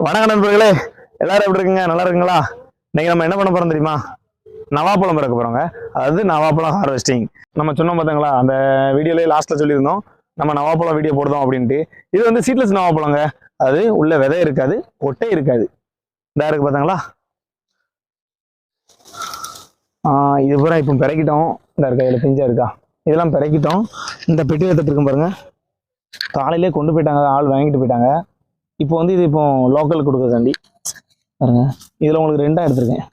வணக்கம் நண்பர்களே, எல்லாரும் எப்படி இருக்குங்க? நல்லா இருக்குங்களா? இன்னைக்கு நம்ம என்ன பண்ண போறோம் தெரியுமா? நவாப்பழம் பிறக்க போறோங்க. அதாவது நவாப்பழம் ஹார்வெஸ்டிங். நம்ம சொன்னோம் பார்த்தீங்களா, அந்த வீடியோலயே லாஸ்ட்ல சொல்லியிருந்தோம் நம்ம நவாப்பழம் வீடியோ போடுறோம் அப்படின்ட்டு. இது வந்து சீட்லெஸ் நவாப்பழங்க. அது உள்ள விதை இருக்காது, கொட்டை இருக்காது. இதா இருக்கு பார்த்தீங்களா? இது பூரா இப்போ பிறக்கிட்டோம். இந்த இருக்கா, இதில் பிஞ்சா இருக்கா, இதெல்லாம் பிறக்கிட்டோம். இந்த பெட்டி வைத்துட்டு இருக்கும் பாருங்க, காலையிலே கொண்டு போயிட்டாங்க, ஆள் வாங்கிட்டு போயிட்டாங்க. இப்போ வந்து இது இப்போ லோக்கல் கொடுக்குறதாண்டி பாருங்க. இதில் உங்களுக்கு 2 எடுத்திருக்கேன்.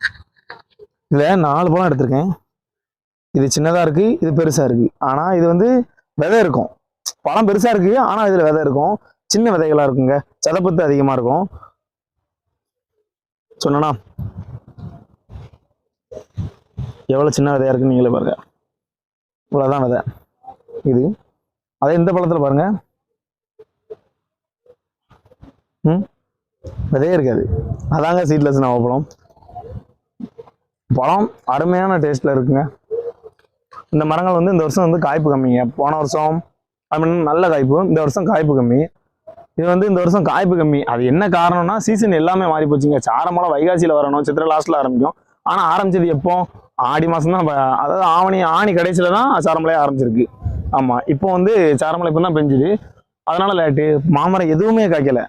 இதில் 4 பழம் எடுத்திருக்கேன். இது சின்னதாக இருக்குது, இது பெருசாக இருக்குது. ஆனால் இது வந்து விதை இருக்கும். பழம் பெருசாக இருக்குது, ஆனால் இதில் விதை இருக்கும். சின்ன விதைகளாக இருக்குங்க, சதப்பத்து அதிகமாக இருக்கும். சொன்னா எவ்வளோ சின்ன விதையாக இருக்குன்னு நீங்களே பாருங்க. இவ்வளோதான் விதை இது. அதே இந்த பழத்தில் பாருங்க, விதையே இருக்காது. அதாங்க சீட்லெஸ் நவாப்பழம். பழம் அருமையான டேஸ்ட்ல இருக்குங்க. இந்த மரங்கள் வந்து இந்த வருஷம் வந்து காய்ப்பு கம்மிங்க. போன வருஷம் அப்படின்னு நல்ல காய்ப்பு, இந்த வருஷம் காய்ப்பு கம்மி. இது வந்து இந்த வருஷம் காய்ப்பு கம்மி. அது என்ன காரணம்னா, சீசன் எல்லாமே மாறி போச்சுங்க. சாரமலை வைகாசியில் வரணும், சித்திரை லாஸ்ட்ல ஆரம்பிக்கும். ஆனால் ஆரம்பிச்சது எப்போ? ஆடி மாதம் தான். அதாவது ஆணி கடைசியில தான் சாரமலையே ஆரம்பிச்சிருக்கு. ஆமாம், இப்போ வந்து சாரமலை இப்போ தான் பெஞ்சுது. அதனால லேட்டு. மாமரம் எதுவுமே காய்க்கல.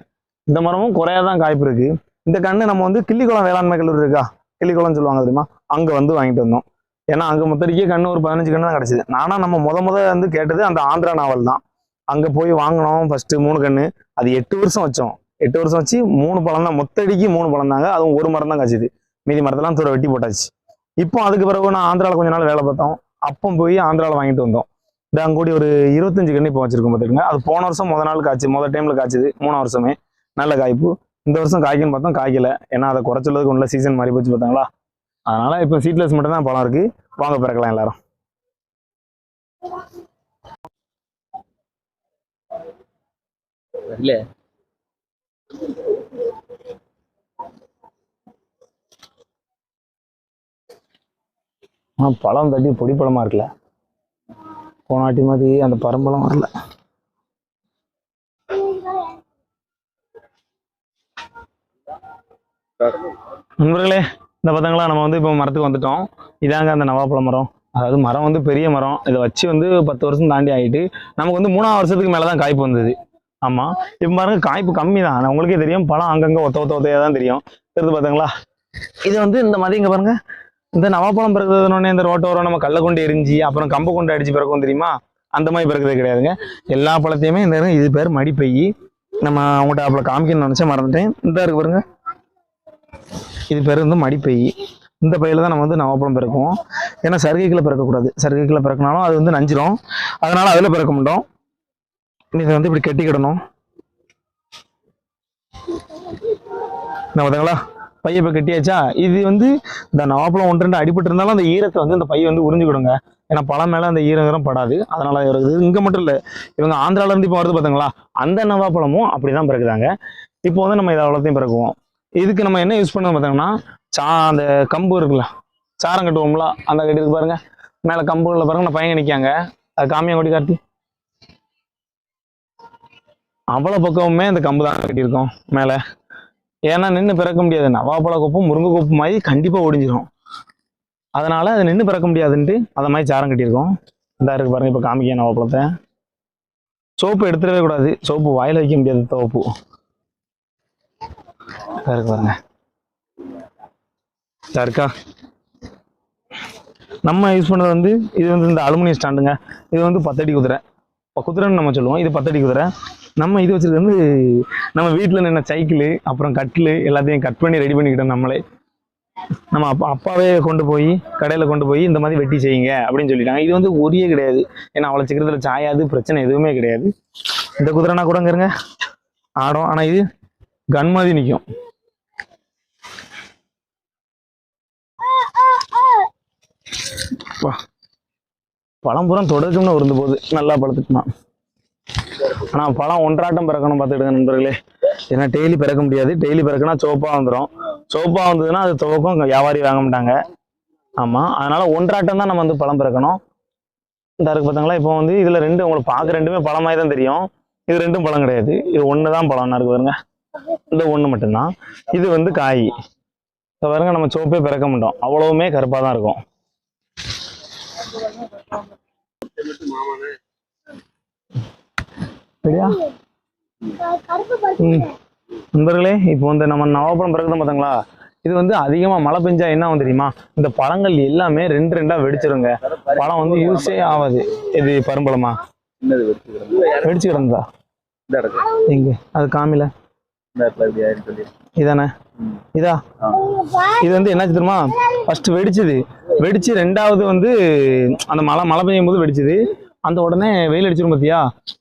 இந்த மரமும் குறையாதான் காய்ப்பு இருக்கு. இந்த கண்ணு நம்ம வந்து கிள்ளிக்குளம் வேளாண்மை கல்லூரி இருக்கா, கிள்ளிக்குளம்னு சொல்லுவாங்க தெரியுமா, அங்க வந்து வாங்கிட்டு வந்தோம். ஏன்னா அங்க மொத்தடிக்கே கண்ணு ஒரு 15 கண்ணு தான் கிடைச்சது. நானா நம்ம முத வந்து கேட்டது அந்த ஆந்திரா நாவல் தான். அங்க போய் வாங்கினோம். ஃபர்ஸ்ட் 3 கண்ணு. அது 8 வருஷம் வச்சோம். 8 வருஷம் வச்சு 3 பழம் தான், மொத்தடிக்கு 3 பழம் தாங்க. அதுவும் ஒரு மரம் தான் காய்ச்சது. மீதி மரத்தெல்லாம் தூர வெட்டி போட்டாச்சு. இப்போ அதுக்கு பிறகு நான் ஆந்திராவில் கொஞ்ச நாள் வேலை பார்த்தோம். அப்போ போய் ஆந்திராவில் வாங்கிட்டு வந்தோம். இந்த அங்கூடி ஒரு 25 கண்ணு இப்போ வச்சிருக்கோம் பார்த்துருங்க. அது போன வருஷம் நாள் காய்ச்சி, டைம்ல காய்ச்சது. 3ஆம் வருஷமே நல்ல காய்ப்பு. இந்த வருஷம் காய்க்குன்னு பார்த்தோம், காய்க்கல. ஏன்னா அதை குறைச்சலுக்கு ஒன்றும் சீசன் மாறி போச்சு பார்த்தாங்களா. அதனால இப்போ சீட்லெஸ் மட்டும் தான் பழம் இருக்கு. வாங்க பிறக்கலாம் எல்லாரும். பழம் தட்டி பொடி பழமா இருக்குல்ல, போனாட்டி மாதிரி அந்த பரம்பழம் வரல. நண்பர்களே, இந்த பார்த்தீங்களா, நம்ம வந்து இப்போ மரத்துக்கு வந்துட்டோம். இதாங்க அந்த நவாப்பழ மரம். அதாவது மரம் வந்து பெரிய மரம். இதை வச்சு வந்து 10 வருஷம் தாண்டி ஆகிட்டு நமக்கு வந்து 3ஆம் வருஷத்துக்கு மேலே தான் காய்ப்பு வந்தது. ஆமாம், இப்போ பாருங்க காய்ப்பு கம்மி தான். உங்களுக்கே தெரியும், பழம் அங்கங்கே ஒத்தையாக தான் தெரியும். தெரிஞ்சு பார்த்தீங்களா. இது வந்து இந்த மாதிரி இங்கே பாருங்க, இந்த நவாப்பழம் பிறகுனோடனே இந்த ரோட்டோரம் நம்ம கல்லை கொண்டு எரிஞ்சு அப்புறம் கம்பை கொண்டு அடிச்சு பிறக்கும் தெரியுமா, அந்த மாதிரி பிறகுறது கிடையாதுங்க. எல்லா பழத்தையுமே இந்த இது பேர் மடிப்பை. நம்ம அவங்கள்ட்ட அப்போ காமிக்கணும்னு நினச்சா மறந்துட்டேன். இந்த இருக்கு பாருங்க, இது பேர் வந்து மடிப்பை. இந்த பையில தான் நம்ம வந்து நவாப்பழம் பிறக்குவோம். ஏன்னா சருகைக்குள்ள பிறக்கக்கூடாது. சருகைக்குள்ள பிறக்கினாலும் அது வந்து நஞ்சிரும். அதனால அதில் பிறக்க மாட்டோம். இதை வந்து இப்படி கட்டிக்கிடணும். என்ன பார்த்தீங்களா, பையை இப்போ கட்டியாச்சா. இது வந்து இந்த நவாப்பழம் 1-2 அடிபட்டு இருந்தாலும் அந்த ஈரத்தை வந்து இந்த பையை வந்து உறிஞ்சிக்கிடுங்க. ஏன்னா பழம் மேலே அந்த ஈரம் படாது. அதனால இருக்குது. இங்கே மட்டும் இல்லை, இவங்க ஆந்திரால இருந்து இப்போ வருது பார்த்தீங்களா, அந்த நவாப்பழமும் அப்படிதான் பிறகுதாங்க. இப்போ வந்து நம்ம இதை அவ்வளோத்தையும் பிறக்குவோம். இதுக்கு நம்ம என்ன யூஸ் பண்ண பார்த்தோம்னா, அந்த கம்பு இருக்குல்ல, சாரம் கட்டுவோம்ல, அந்த கட்டி இருக்கு பாருங்க. மேலே கம்புல பாருங்க, நான் பையன் நிற்காங்க. அது காமியா கொடி காட்டி. அவ்வளோ பக்கமுமே அந்த கம்பு தான் கட்டியிருக்கோம் மேலே. ஏன்னா நின்று பிறக்க முடியாது. நவாப்பழ கோப்பும் முருங்கை கோப்பு மாதிரி கண்டிப்பாக ஒடிஞ்சிடும். அதனால அது நின்று பிறக்க முடியாதுன்ட்டு அதை மாதிரி சாரம் கட்டியிருக்கோம். இந்த இருக்கு பாருங்க, இப்போ காமிக்க நவாப்பழத்தை. சோப்பு எடுத்துடவே கூடாது, சோப்பு வாயில் வைக்க முடியாது. தோப்பு இருக்கு பாருங்க, இருக்கா. நம்ம யூஸ் பண்ணது வந்து இது வந்து இந்த அலுமினியம் ஸ்டாண்டுங்க. இது வந்து 10 அடி குதிரை, குதிரைன்னு நம்ம சொல்லுவோம். இது 10 அடி குதிரை. நம்ம இது வச்சிருக்க வந்து நம்ம வீட்டில் நின்ன சைக்கிள் அப்புறம் கட்டில் எல்லாத்தையும் கட் பண்ணி ரெடி பண்ணிக்கிட்டோம் நம்மளே. நம்ம அப்பாவே கொண்டு போய் கடையில் கொண்டு போய் இந்த மாதிரி வெட்டி செய்யுங்க அப்படின்னு சொல்லிட்டாங்க. இது வந்து ஒரியே கிடையாது. ஏன்னா அவ்வளோ சீக்கிரத்தில் சாயாது, பிரச்சனை எதுவுமே கிடையாது. இந்த குதிரைனா கூட இருங்க ஆடும். ஆனால் இது கன் மாதிரி நிற்கும். பழம்புறம் தொடர்க்கும்னு உருந்து போகுது, நல்லா பழத்துக்குமா. ஆனால் பழம் ஒன்றாட்டம் பிறக்கணும் பார்த்துக்கிடுங்க நண்பர்களே. ஏன்னா டெய்லி பிறக்க முடியாது. டெய்லி பிறக்குனா சோப்பாக வந்துடும். சோப்பாக வந்ததுன்னா அது துவக்கம் வியாபாரி வாங்க மாட்டாங்க. ஆமாம், அதனால ஒன்றாட்டம் தான் நம்ம வந்து பழம் பிறக்கணும். இந்த இருக்கு பார்த்தீங்களா. இப்போ வந்து இதில் 2 உங்களுக்கு பார்க்க 2மே பழமாய் தான் தெரியும். இது 2ம் பழம் கிடையாது. இது 1 தான் பழம்னா இருக்கு பாருங்க. இந்த ஒண்ணு மட்டும்தான். இது வந்து காய். இப்ப பாருங்க, நம்ம சோப்பே பிறக்க மாட்டோம், அவ்வளவுமே கருப்பா தான் இருக்கும். சரியா? நண்பர்களே, இப்போ வந்து நம்ம நவாப்பழம் பிறகுதான் பார்த்தாங்களா, இது வந்து அதிகமா மழை பெஞ்சா என்ன ஆகும் தெரியுமா, இந்த பழங்கள் எல்லாமே ரெண்டு ரெண்டா வெடிச்சிருங்க. பழம் வந்து யூஸே ஆகாது. இது பரும்பழமா வெடிச்சு கிடந்தா எங்க அது காமில இதானே, இதா இது வந்து என்ன தெரியுமா, ஃபர்ஸ்ட் வெடிச்சது, வெடிச்சு ரெண்டாவது வந்து அந்த மழை பெய்யும் போது வெடிச்சது. அந்த உடனே வெயில் அடிச்சிரும் பார்த்தியா,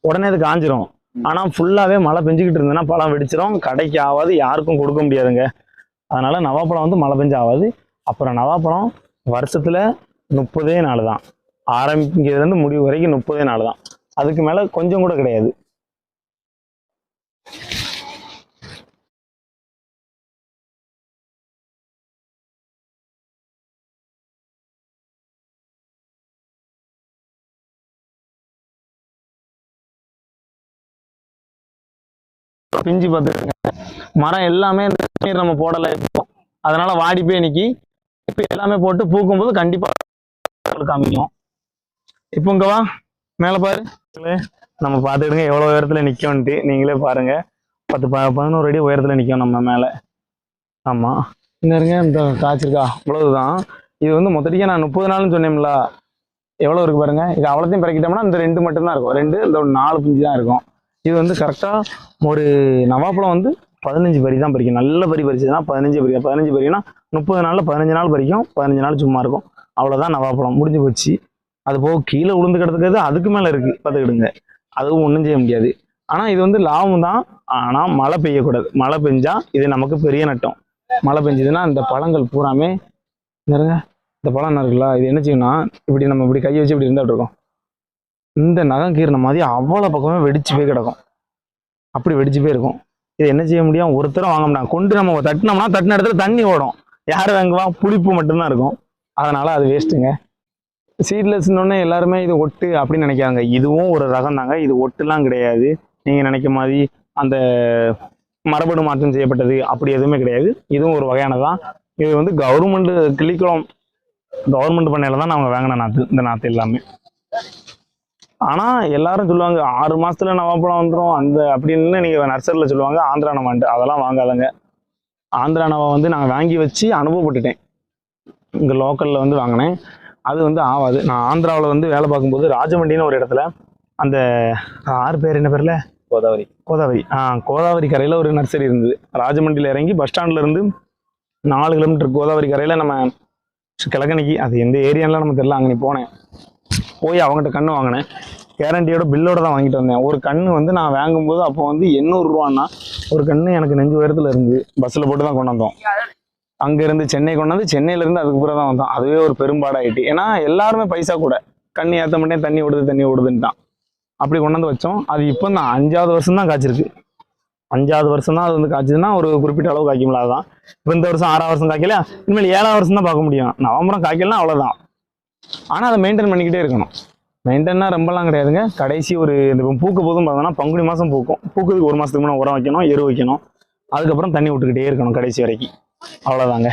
உடனே அது காஞ்சிரும். ஆனா ஃபுல்லாவே மழை பெஞ்சுக்கிட்டு இருந்ததுன்னா பழம் வெடிச்சிரும், கடைக்கு ஆகாது, யாருக்கும் கொடுக்க முடியாதுங்க. அதனால நவாப்பழம் வந்து மழை பெஞ்சு ஆகாது. அப்புறம் நவாப்பழம் வருஷத்துல 30 நாள் தான், ஆரம்பிக்கிறதுல இருந்து முடிவு வரைக்கும் 30 நாள் தான், அதுக்கு மேல கொஞ்சம் கூட கிடையாது. பிஞ்சு பார்த்துருங்க, மரம் எல்லாமே நீர் நம்ம போடலை இப்போ, அதனால வாடி போய் நிக்கி. இப்போ எல்லாமே போட்டு பூக்கும் போது கண்டிப்பா காமிக்கும். இப்போ இங்க வா, மேல பாரு, நம்ம பார்த்துக்கிடுங்க எவ்வளவு உயரத்துல நிக்கோன்ட்டு, நீங்களே பாருங்க. 10-11 அடி உயரத்துல நிக்கும் நம்ம மேல. ஆமா, இன்னும் இருங்க, இந்த காய்ச்சிருக்கா இவ்வளவுதான். இது வந்து மொத்தடிக்கா நான் 30 நாள்னு சொன்னேன்ல, எவ்வளவு இருக்கு பாருங்க. இது அவ்வளோத்தையும் பிறக்கிட்டோம்னா இந்த 2 மட்டும்தான் இருக்கும், 2 இந்த 4 பிஞ்சு தான் இருக்கும். இது வந்து கரெக்டா ஒரு நவாப்பழம் வந்து 15 பறி தான் பறிக்கும். நல்ல பறி பறிச்சதுன்னா 15 பறிக்கும். 15 பறினா 30 நாள்ல 15 நாள் பறிக்கும், 15 நாள் சும்மா இருக்கும். அவ்வளவுதான் நவாப்பழம், முடிஞ்சு போச்சு. அது போக கீழே உளுந்து கிடத்துக்கிறது அதுக்கு மேல இருக்கு பார்த்துக்கிடுங்க, அதுவும் ஒன்றும் செய்ய முடியாது. ஆனா இது வந்து லாபம் தான். ஆனா மழை பெய்யக்கூடாது, மழை பெஞ்சா இது நமக்கு பெரிய நட்டம். மழை பெஞ்சதுன்னா இந்த பழங்கள் பூராமே நிறைய, இந்த பழம் இருக்குல்ல, இது என்ன செய்யணும்னா, இப்படி நம்ம இப்படி கையை வச்சு இப்படி இருந்தாட்டு இருக்கோம், இந்த நகம் கீறின மாதிரி அவ்வளோ பக்கமே வெடிச்சு போய் கிடக்கும், அப்படி வெடிச்சு போய் இருக்கும். இது என்ன செய்ய முடியும், ஒருத்தரும் வாங்க முடியாது. கொண்டு நம்ம தட்டினோம்னா தட்டின இடத்துல தண்ணி ஓடும், யார் வாங்குவா, புளிப்பு மட்டும்தான் இருக்கும். அதனால அது வேஸ்ட்டுங்க. சீட்லெஸ்னோடனே எல்லாருமே இது ஒட்டு அப்படின்னு நினைக்காங்க, இதுவும் ஒரு ரகம் தாங்க. இது ஒட்டுலாம் கிடையாது, நீங்க நினைக்க மாதிரி அந்த மரபணு மாற்றம் செய்யப்பட்டது அப்படி எதுவுமே கிடையாது. இதுவும் ஒரு வகையானதான். இது வந்து கவர்மெண்ட் கிளிக்குளம் கவர்மெண்ட் பண்ணையில தான் நாங்கள் வாங்கின நாற்று, இந்த நாற்று எல்லாமே. ஆனா எல்லாரும் சொல்லுவாங்க 6 மாசத்துல நவாப்பழம் வந்துடும் அந்த அப்படின்னு, நீங்க நர்சரியில சொல்லுவாங்க ஆந்திரா நவான்ட்டு, அதெல்லாம் வாங்காதங்க. ஆந்திரா நவா வந்து நாங்கள் வாங்கி வச்சு அனுபவப்பட்டுட்டேன், இங்க லோக்கல்ல வந்து வாங்கினேன், அது வந்து ஆகாது. நான் ஆந்திராவில் வந்து வேலை பார்க்கும்போது ராஜமண்டின்னு ஒரு இடத்துல, அந்த ஆறு பேர் என்ன பேர்ல, கோதாவரி கரையில ஒரு நர்சரி இருந்தது. ராஜமண்டியில இறங்கி பஸ் ஸ்டாண்ட்ல இருந்து 4 கிலோமீட்டர் கோதாவரி கரையில நம்ம கிழக்கணிக்கு, அது எந்த ஏரியாலாம் நம்ம தெரியல, அங்கே போனேன். போய் அவங்ககிட்ட கண்ணு வாங்கினேன், கேரண்டியோட பில்லோட தான் வாங்கிட்டு வந்தேன். ஒரு கண்ணு வந்து நான் வாங்கும்போது அப்போ வந்து 800 ரூபான்னா, ஒரு கண்ணு எனக்கு நெஞ்சு உயரத்துல இருந்து பஸ்ஸில் போட்டு தான் கொண்டு வந்தோம். அங்கேருந்து சென்னை கொண்டு வந்து, சென்னையிலேருந்து அதுக்கு பிறகு தான் வந்தோம். அதுவே ஒரு பெரும்பாடாயிட்டு, ஏன்னா எல்லாருமே பைசா கூட, கண்ணு ஏற்ற மாட்டேன், தண்ணி ஓடுதுன்ட்டான். அப்படி கொண்டு வந்து வச்சோம். அது இப்போ தான் 5வது வருஷம் தான் காய்ச்சிருக்கு. 5வது வருஷம் தான் அது வந்து காய்ச்சதுன்னா ஒரு குறிப்பிட்ட அளவு காய்க்கும்ல, அதுதான். இப்போ இந்த வருஷம் 6வது வருஷம் காய்க்கல, இனிமேல் 7வது வருஷம் தான் பார்க்க முடியும். நவம்பரம் காய்க்கலாம் அவ்வளோதான். ஆனால் அதை மெயின்டைன் பண்ணிக்கிட்டே இருக்கணும். மெயின்டைன்னா ரொம்பலாம் கிடையாதுங்க. கடைசி ஒரு இந்த பூக்க போதும் பார்த்தோம்னா பங்குனி மாதம் பூக்கும். பூக்கிறதுக்கு 1 மாதத்துக்கு முன்னே உரம் வைக்கணும், எரு வைக்கணும், அதுக்கப்புறம் தண்ணி விட்டுக்கிட்டே இருக்கணும் கடைசி வரைக்கும். அவ்வளோதாங்க.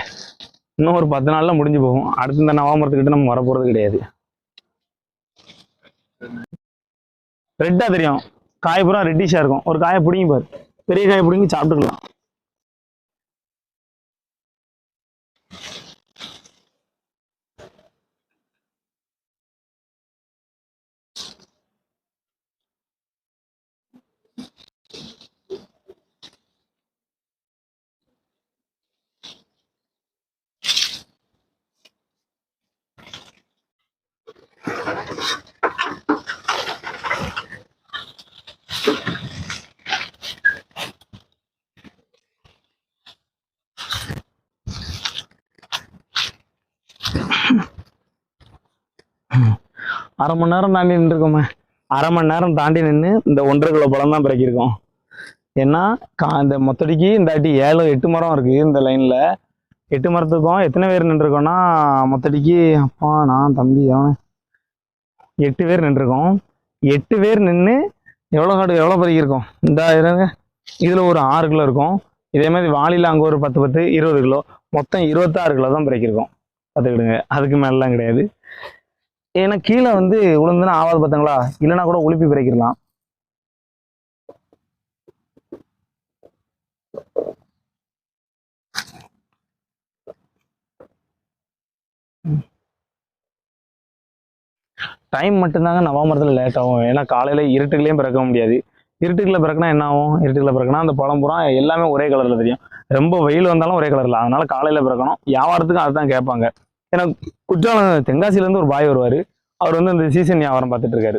இன்னும் ஒரு 10 நாளில் முடிஞ்சு போகும். அடுத்து இந்த நவம்பரத்துக்கிட்ட நம்ம வரப்போகிறது கிடையாது. ரெட்டா தெரியும், காய் பூரா ரெட்டிஷா இருக்கும். ஒரு காயை பிடிங்கி பாரு, பெரிய காயை பிடிங்கி சாப்பிட்டுக்கலாம். அரை மணி நேரம் தாண்டி நின்றுருக்கோமே, அரை மணி நேரம் தாண்டி நின்று இந்த 1.5 கிலோ பழம் தான் பிறக்கிருக்கோம். ஏன்னா இந்த மொத்தடிக்கு இந்த வாட்டி 7-8 மரம் இருக்கு இந்த லைன்ல. 8 மரத்துக்கும் எத்தனை பேர் நின்றுருக்கோம்னா, மொத்தடிக்கு அப்பா நான் தம்பி 8 பேர் நின்றுருக்கோம். 8 பேர் நின்று எவ்வளோ காடு எவ்வளோ பறிக்கிருக்கோம். இந்த இருங்க, இதில் ஒரு 6 கிலோ இருக்கும். இதே மாதிரி வாளியில் அங்கே ஒரு 10 10 20 கிலோ, மொத்தம் 26 கிலோ தான் பிறக்கிருக்கும். பார்த்துக்கிடுங்க, அதுக்கு மேலாம் கிடையாது. ஏன்னா கீழே வந்து உளுந்துன்னா ஆவாது பார்த்தாங்களா, இல்லைன்னா கூட உளுப்பி பிறக்கிடலாம். டைம் மட்டும்தாங்க நவம்பரத்தில் லேட் ஆகும். ஏன்னா காலையில் இருட்டுக்குள்ளேயும் பிறக்க முடியாது. இருட்டுக்குள்ள பிறக்குனா என்ன ஆகும்? இருட்டுக்குள்ள பிறக்குனா அந்த பழம் பூரா எல்லாமே ஒரே கலரில் தெரியும். ரொம்ப வெயில் வந்தாலும் ஒரே கலரில். அதனால காலையில் பிறக்கணும். வியாபாரத்துக்கும் அதுதான் கேட்பாங்க. ஏன்னா குற்றாலம் தென்காசிலேருந்து ஒரு பாய் வருவார். அவர் வந்து இந்த சீசன் வியாபாரம் பார்த்துட்டு இருக்காரு.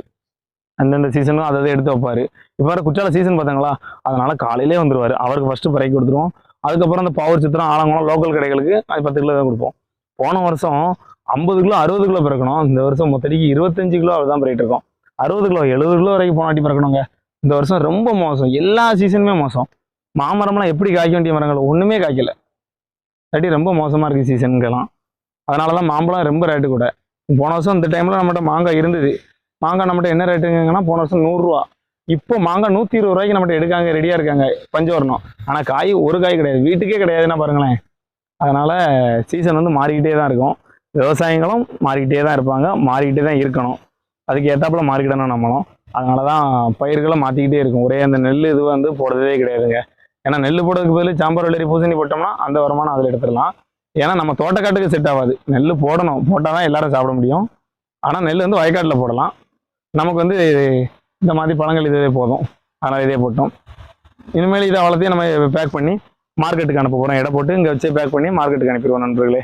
அந்தந்த சீசனும் அதை எடுத்து வைப்பாரு. இப்போ வேறு குற்றால சீசன் பார்த்தாங்களா, அதனால காலையிலே வந்துருவார். அவருக்கு ஃபஸ்ட்டு பிறக்கி கொடுத்துருவோம். அதுக்கப்புறம் அந்த பாவூர் சித்திரம் ஆலங்குளம் லோக்கல் கடைகளுக்கு அது 10 கிலோ தான் கொடுப்போம். போன வருஷம் 50 கிலோ 60 கிலோ பிறக்கணும். இந்த வருஷம் மொத்தடிக்கு 25 கிலோ தான் பிறக்கிட்டு இருக்கோம். 60 கிலோ 70 கிலோ வரைக்கும் போனாட்டி பிறக்கணுங்க. இந்த வருஷம் ரொம்ப மோசம். எல்லா சீசனுமே மோசம். மாமரம்லாம் எப்படி காய்க்க வேண்டிய மரங்கள் ஒன்றுமே காய்க்கல. இல்லாட்டி ரொம்ப மோசமாக இருக்குது சீசனுக்கெல்லாம். அதனால தான் மாம்பழம் ரொம்ப ரேட்டு கூட. போன வருஷம் இந்த டைமில் நம்மகிட்ட மாங்காய் இருந்தது. மாங்காய் நம்மகிட்ட என்ன ரேட்டுங்கன்னா போன வருஷம் 100 ரூபா. இப்போ மாங்காய் 120 ரூபாய்க்கு நம்மகிட்ட எடுக்காங்க, ரெடியாக இருக்காங்க. பஞ்சம் வரணும். ஆனால் காய் ஒரு காய் கிடையாது, வீட்டுக்கே கிடையாதுன்னா பாருங்களேன். அதனால சீசன் வந்து மாறிக்கிட்டே தான் இருக்கும். விவசாயிகளும் மாறிக்கிட்டே தான் இருப்பாங்க, மாறிக்கிட்டே தான் இருக்கணும். அதுக்கு ஏற்றாப்புல மாறிக்கிடணும் நம்மளும். அதனால தான் பயிர்களை மாற்றிக்கிட்டே இருக்கும். ஒரே அந்த நெல் இது வந்து போடுறதே கிடையாதுங்க. ஏன்னா நெல் போடுறதுக்கு பதில் சாம்பார் வெள்ளரி பூசணி போட்டோம்னா அந்த வருமானம் அதில் எடுத்துடலாம். ஏன்னா நம்ம தோட்டக்காட்டுக்கு செட் ஆகாது. நெல் போடணும், போட்டால் தான் எல்லாரும் சாப்பிட முடியும். ஆனால் நெல் வந்து வயக்காட்டில் போடலாம். நமக்கு வந்து இந்த மாதிரி பழங்கள் இதே போதும். அதனால் இதே போட்டோம். இனிமேல் இதை வளர்த்தையும் நம்ம பேக் பண்ணி மார்க்கெட்டுக்கு அனுப்ப போகிறோம். எடை போட்டு இங்கே வச்சு பேக் பண்ணி மார்க்கெட்டுக்கு அனுப்பிடுவோம் நண்பர்களே.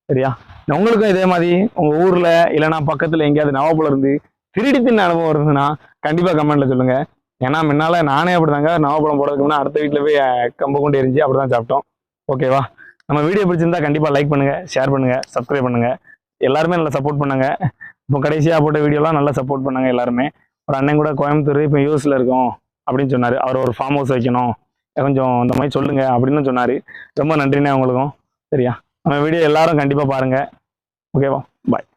சரியா? உங்களுக்கும் இதே மாதிரி உங்கள் ஊரில் இல்லைனா பக்கத்தில் எங்கேயாவது நவாப்பழம் இருந்து திருடி தின்ன அனுபவம் இருந்ததுன்னா கண்டிப்பாக கமெண்ட்டில் சொல்லுங்கள். ஏன்னா முன்னால் நானே அப்படிதாங்க நவாப்பழம் போடுறதுக்கு முன்னாடி அடுத்த வீட்டில் போய் கம்பை கொண்டு எரிஞ்சு அப்படி தான் சாப்பிட்டோம். ஓகேவா? நம்ம வீடியோ பிடிச்சிருந்தா கண்டிப்பாக லைக் பண்ணுங்கள், ஷேர் பண்ணுங்கள், சப்ஸ்கிரைப் பண்ணுங்கள். எல்லாருமே நல்லா சப்போர்ட் பண்ணுங்க. இப்போ கடைசியாக போட்ட வீடியோலாம் நல்லா சப்போர்ட் பண்ணாங்க எல்லாருமே. ஒரு அண்ணன் கூட கோயம்புத்தூர் இப்போ யூஎஸ்ல இருக்கோம் அப்படின்னு சொன்னார். அவர் ஒரு ஃபார்ம் ஹவுஸ் வைக்கணும், கொஞ்சம் இந்த மாதிரி சொல்லுங்க அப்படின்னு சொன்னார். ரொம்ப நன்றிண்ணே உங்களுக்கும். சரியா? நம்ம வீடியோ எல்லாரும் கண்டிப்பாக பாருங்கள். ஓகேவா? பாய்.